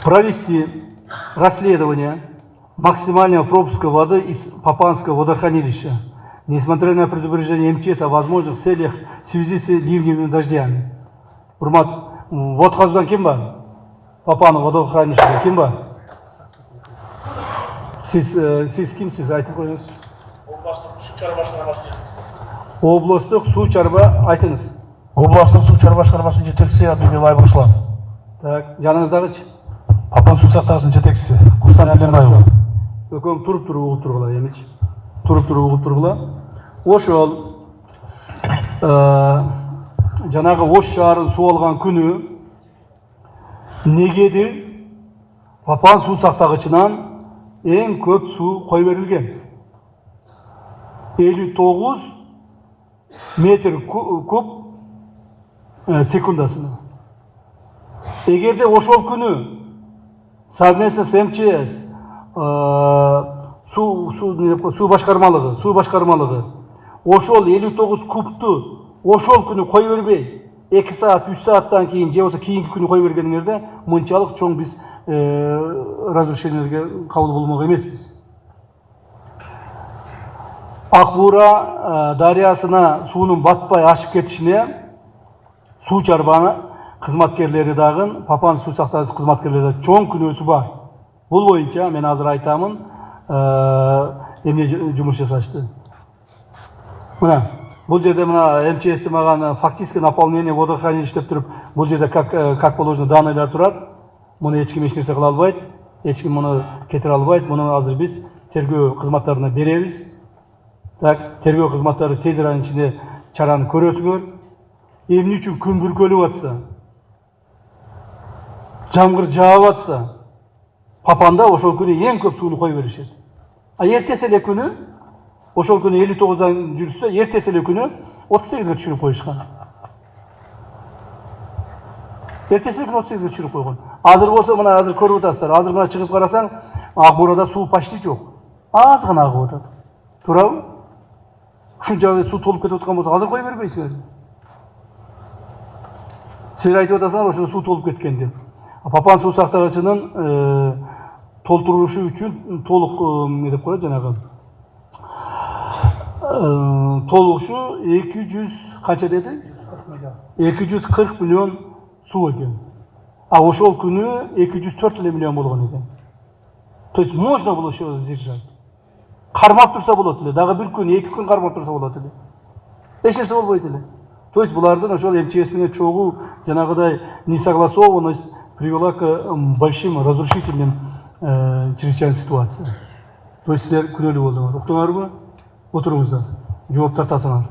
провести расследование максимального пропуска воды из Папанского водохранилища, несмотря на предупреждение МЧС о возможных целях в связи с ливневыми дождями. Урмат, водхоздан ким бар? Папаны водохранилищеде ким бар? Siz kimsiz? Айтып қойыңыз. Областық су чарба айтыңыз. Областық су чарба басқармасының жетекшісі Абдуллаев Руслан. Так, жаныңыздағыч? Папан су сақтағысының жетекшісі Құлсан Төлембаев. Өкөң тұрып тұрғыла, емеч? Тұрып тұрғыла. Ошол жанағы Ош шаарын су алған күні негеді Папан су сақтағычынан ең көп су қой берілген. 59 метр куб секундасына. Егерде ошол күні совместно с МЧС су башкармалыгы ошол 59 кубту ошол күні қой бербей 2 саат 3 сааттан кейін же болсо кийинки күнү кой бергениңерде мынчалык чоң биз разрушениелерге кабыл болмок эмеспиз. Ак Буура дарыясына суунун батпай ашып кетишине суу чарбаны кызматкерлери дагы Папан суу сактагыч кызматкерлери чоң күнөөсү бар. Бул боюнча мен азыр айтамын, эмне жумуш жасашты. Мына бул жерде мына МЧСти маган фактически наполнение водохранилища деп туруп, бул жерде как положено данныйлар турат. Муну эч ким эч нерсе кыла албайт, эч ким муну кетире албайт. Муну азыр биз тергөө кызматтарына беребиз. Так, тергөө кызматтары тез аранын ичинде чараны көрөсүңөр. Эмне үчүн күн бүркөлүп атса, жамгыр жаап атса, Папанда ошол күнү эң көп сууну кой беришет. А эртеси эле күнү ошол күнү 59дан жүрсө, эртеси эле күнү 38ге түшүрүп коюшкан. Эртеси күнү 38ге түшүрүп койгон. Азыр болсо мына азыр көрүп атасыздар. Азыр мына чыгып карасаң, Ак Буурада суу почти жок. Аз гана агып атат. Туурабы? Ушунча суу толуп кетип аткан болсо, азыр кой бербейсиңер. Силер айтып атасыңар, ошо суу толуп кеткен деп. Папан суу сактагычынын толтурушу үчүн толук не деп коет жанагы. Толугушу 200 канча деди? 240 миллион суу экен. А ошол күнү 204 миллион болгон экен. То есть можно было еще сдержать. Кармап турса болот эле, дагы бир күн, 2 күн кармап турса болот эле. Эч нерсе болбойт эле. То есть булардын ошол МЧС менен чогуу жанагыдай несогласованность привела к большим разрушительным чрезвычайным ситуациям. То есть силер күнөөлүү болдуңар. Уктуңарбы? Отуруңуздар. Жооп тартасыңар.